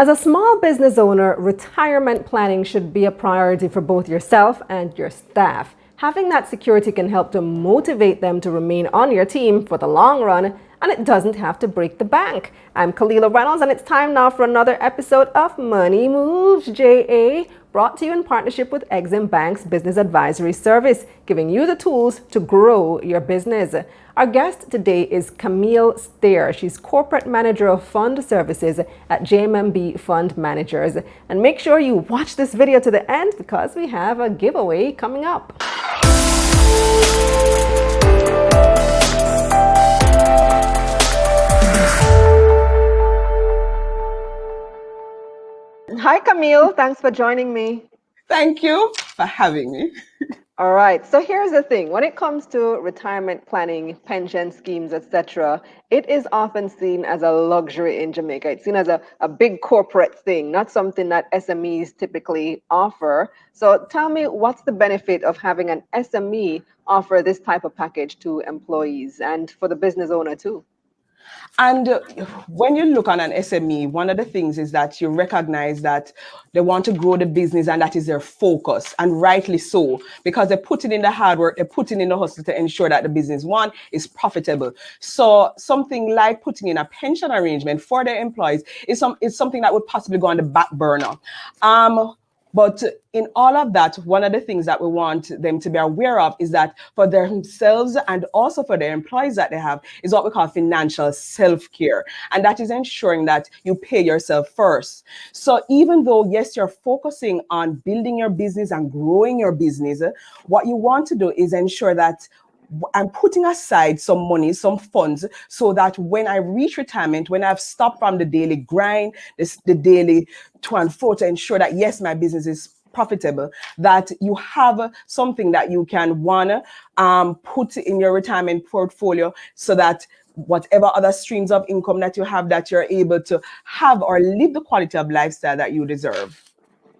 As a small business owner, retirement planning should be a priority for both yourself and your staff. Having that security can help to motivate them to remain on your team for the long run, and it doesn't have to break the bank. I'm Kalila Reynolds, and it's time now for another episode of Money Moves, JA, brought to you in partnership with Exim Bank's Business Advisory Service, giving you the tools to grow your business. Our guest today is Camille Steer. She's Corporate Manager of Fund Services at JMMB Fund Managers. And make sure you watch this video to the end because we have a giveaway coming up. Hi, Camille. Thanks for joining me. Thank you for having me. All right. So here's the thing. When it comes to retirement planning, pension schemes, etc., it is often seen as a luxury in Jamaica. It's seen as a big corporate thing, not something that SMEs typically offer. So tell me, what's the benefit of having an SME offer this type of package to employees and for the business owner too? And when you look on an SME, one of the things is that you recognize that they want to grow the business and that is their focus, and rightly so, because they're putting in the hard work, they're putting in the hustle to ensure that the business, one, is profitable. So something like putting in a pension arrangement for their employees is something that would possibly go on the back burner. But in all of that, one of the things that we want them to be aware of is that for themselves and also for their employees that they have is what we call financial self-care. And that is ensuring that you pay yourself first. So even though, yes, you're focusing on building your business and growing your business, what you want to do is ensure that I'm putting aside some money, some funds, so that when I reach retirement, when I've stopped from the daily grind, the daily to and fro to ensure that, yes, my business is profitable, that you have something that you can put in your retirement portfolio so that whatever other streams of income that you have, that you're able to have or live the quality of lifestyle that you deserve.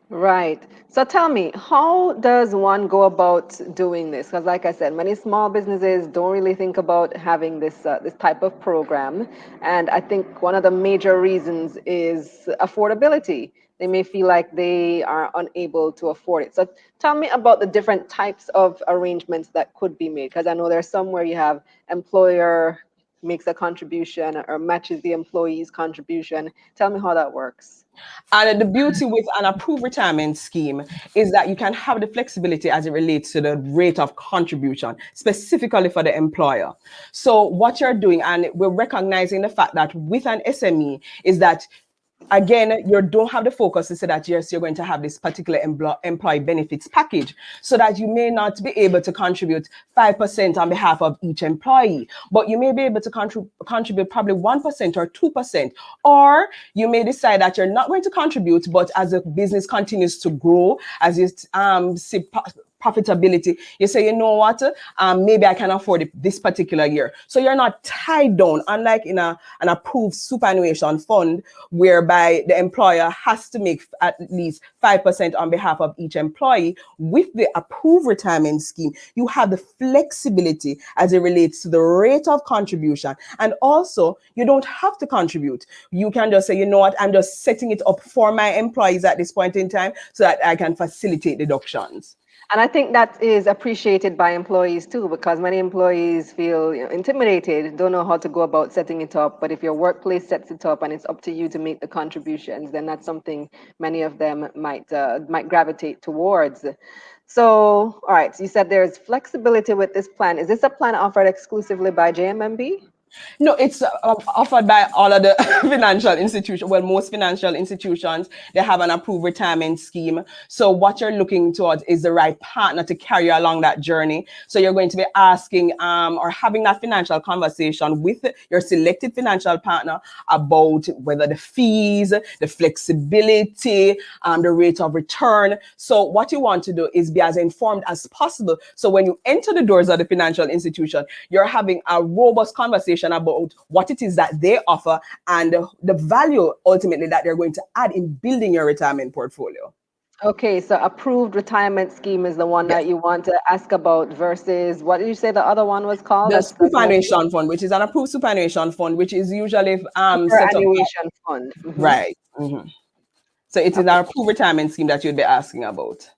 Right. So tell me, how does one go about doing this? Because like I said, many small businesses don't really think about having this type of program. And I think one of the major reasons is affordability. They may feel like they are unable to afford it. So tell me about the different types of arrangements that could be made. Because I know there's some where you have employer makes a contribution or matches the employee's contribution. Tell me how that works. And the beauty with an approved retirement scheme is that you can have the flexibility as it relates to the rate of contribution, specifically for the employer. So what you're doing, and we're recognizing the fact that with an SME, is that again, you don't have the focus to say that, yes, you're going to have this particular employee benefits package, so that you may not be able to contribute 5% on behalf of each employee, but you may be able to contribute probably 1% or 2%, or you may decide that you're not going to contribute, but as the business continues to grow, as you see profitability, you say, you know what, maybe I can afford it this particular year. So you're not tied down, unlike in an approved superannuation fund, whereby the employer has to make at least 5% on behalf of each employee. With the approved retirement scheme, you have the flexibility as it relates to the rate of contribution. And also, you don't have to contribute. You can just say, you know what, I'm just setting it up for my employees at this point in time so that I can facilitate deductions. And I think that is appreciated by employees too, because many employees feel intimidated, don't know how to go about setting it up. But if your workplace sets it up and it's up to you to make the contributions, then that's something many of them might gravitate towards. So, all right, so you said there's flexibility with this plan. Is this a plan offered exclusively by JMMB? No, it's offered by all of the financial institutions. Well, most financial institutions, they have an approved retirement scheme. So what you're looking towards is the right partner to carry you along that journey. So you're going to be asking or having that financial conversation with your selected financial partner about whether the fees, the flexibility, the rate of return. So what you want to do is be as informed as possible. So when you enter the doors of the financial institution, you're having a robust conversation about what it is that they offer and the value ultimately that they're going to add in building your retirement portfolio. Okay, so approved retirement scheme is the one that you want to ask about versus, what did you say the other one was called? The superannuation fund, which is an approved superannuation fund, which is usually set up. Superannuation fund. Right. Mm-hmm. So it is an approved retirement scheme that you'd be asking about.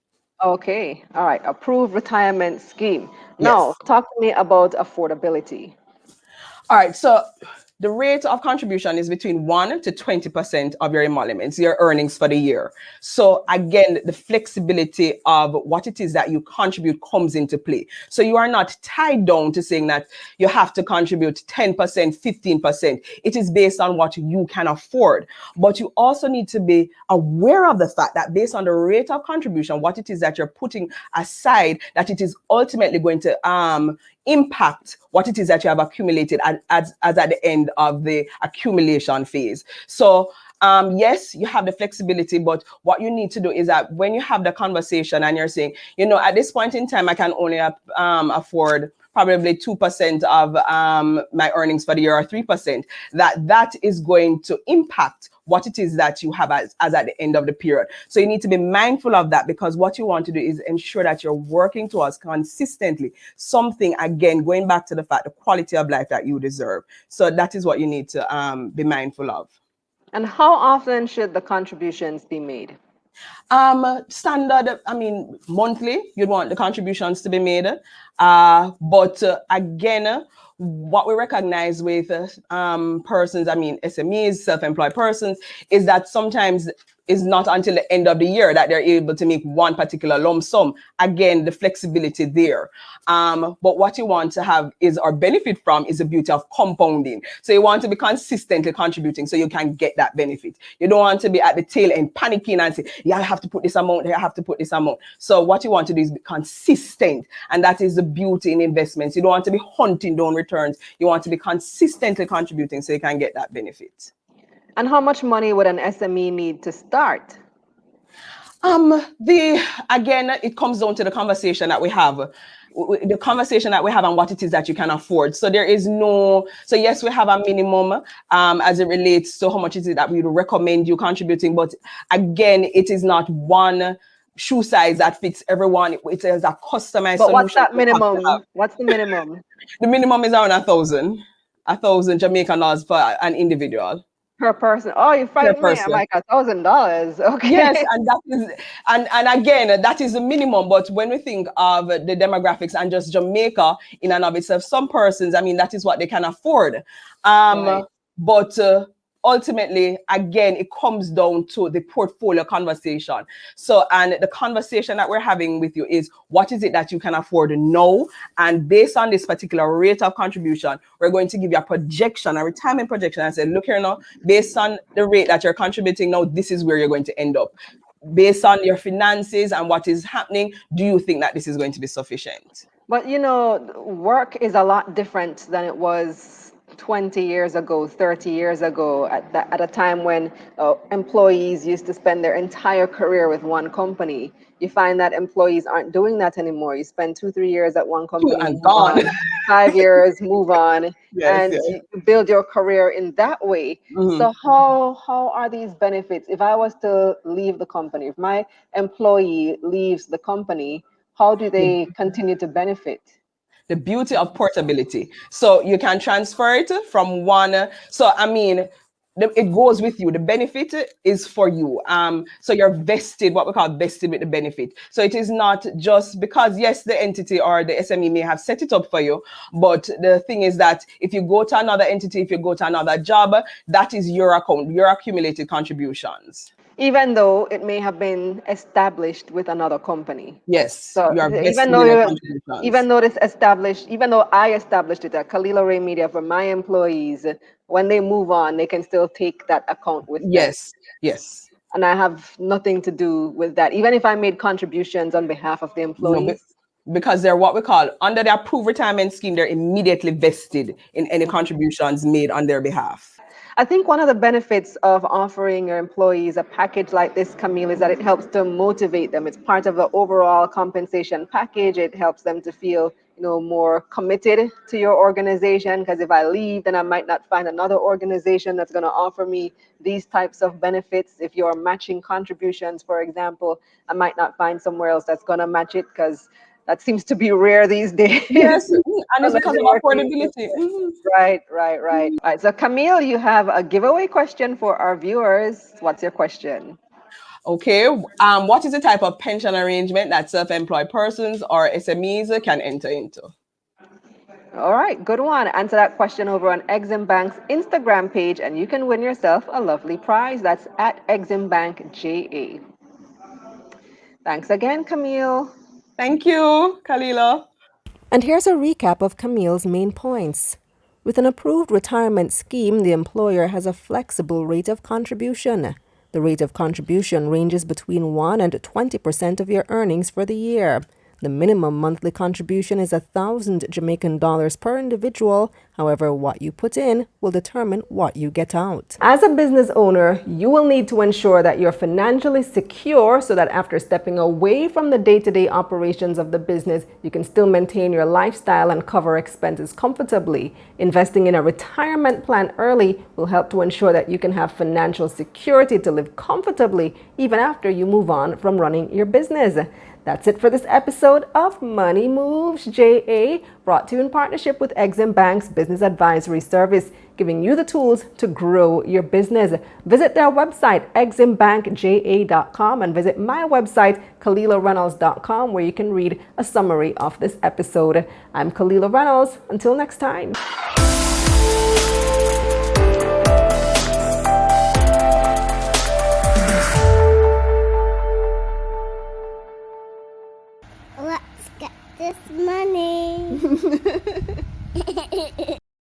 Okay, all right. Approved retirement scheme. Now, Yes. talk to me about affordability. All right. So the rate of contribution is between 1 to 20% of your emoluments, your earnings for the year. So again, the flexibility of what it is that you contribute comes into play. So you are not tied down to saying that you have to contribute 10%, 15%. It is based on what you can afford. But you also need to be aware of the fact that based on the rate of contribution, what it is that you're putting aside, that it is ultimately going to impact what it is that you have accumulated as at the end of the accumulation phase. So yes, you have the flexibility, but what you need to do is that when you have the conversation and you're saying, at this point in time, I can only afford probably 2% of my earnings for the year, or 3%, that is going to impact what it is that you have as at the end of the period. So you need to be mindful of that, because what you want to do is ensure that you're working towards consistently something, again, going back to the fact, the quality of life that you deserve. So that is what you need to be mindful of. And how often should the contributions be made? Standard, monthly, you'd want the contributions to be made. But again, what we recognize with persons, SMEs, self-employed persons, is that sometimes is not until the end of the year that they're able to make one particular lump sum. Again, the flexibility there. But what you want to have is, or benefit from, is the beauty of compounding. So you want to be consistently contributing so you can get that benefit. You don't want to be at the tail end panicking and say, yeah, I have to put this amount, I have to put this amount. So what you want to do is be consistent. And that is the beauty in investments. You don't want to be hunting down returns. You want to be consistently contributing so you can get that benefit. And how much money would an SME need to start? Again, it comes down to the conversation that we have. And what it is that you can afford. So there is so yes, we have a minimum as it relates to how much is it that we would recommend you contributing. But again, it is not one shoe size that fits everyone. It is a customized But solution. what's that minimum? What's the minimum? The minimum is around 1,000 Jamaican dollars for an individual. Per person. Oh, you frightened me. I'm like $1,000. Okay. Yes, and that is, and again, that is the minimum. But when we think of the demographics and just Jamaica in and of itself, some persons, that is what they can afford. Right. But ultimately, again, it comes down to the portfolio conversation. So, and the conversation that we're having with you is, what is it that you can afford now? And based on this particular rate of contribution, we're going to give you a projection, a retirement projection, and say, look here now, based on the rate that you're contributing now, this is where you're going to end up. Based on your finances and what is happening, do you think that this is going to be sufficient? But work is a lot different than it was 20 years ago, 30 years ago, at a time when employees used to spend their entire career with one company. You find that employees aren't doing that anymore. You spend 2-3 years at one company and gone. 5 years, move on, yes. You build your career in that way. Mm-hmm. So how are these benefits? If I was to leave the company, if my employee leaves the company, how do they continue to benefit? The beauty of portability. So you can transfer it from one. So, it goes with you. The benefit is for you. So you're vested, what we call vested with the benefit. So it is not just because, yes, the entity or the SME may have set it up for you. But the thing is that if you go to another entity, if you go to another job, that is your account, your accumulated contributions. Even though it may have been established with another company. Yes. So even though I established it at Kalila Ray Media for my employees, when they move on, they can still take that account with them. Yes. And I have nothing to do with that, even if I made contributions on behalf of the employees. No, because they're what we call, under the approved retirement scheme, they're immediately vested in any contributions made on their behalf. I think one of the benefits of offering your employees a package like this, Camille, is that it helps to motivate them. It's part of the overall compensation package. It helps them to feel, more committed to your organization, because if I leave, then I might not find another organization that's going to offer me these types of benefits. If you're matching contributions, for example, I might not find somewhere else that's going to match it, because that seems to be rare these days. Yes, and it's because of affordability. Right. All right. So Camille, you have a giveaway question for our viewers. What's your question? Okay, what is the type of pension arrangement that self-employed persons or SMEs can enter into? All right, good one. Answer that question over on Exim Bank's Instagram page, and you can win yourself a lovely prize. That's at Exim Bank JA. Thanks again, Camille. Thank you, Kalila. And here's a recap of Camille's main points. With an approved retirement scheme, the employer has a flexible rate of contribution. The rate of contribution ranges between 1 and 20% of your earnings for the year. The minimum monthly contribution is 1,000 Jamaican dollars per individual. However, what you put in will determine what you get out. As a business owner, you will need to ensure that you're financially secure so that after stepping away from the day-to-day operations of the business, you can still maintain your lifestyle and cover expenses comfortably. Investing in a retirement plan early will help to ensure that you can have financial security to live comfortably even after you move on from running your business. That's it for this episode of Money Moves JA, brought to you in partnership with Exim Bank's Business Advisory Service, giving you the tools to grow your business. Visit their website, eximbankja.com, and visit my website, KalilaReynolds.com, where you can read a summary of this episode. I'm Kalila Reynolds. Until next time.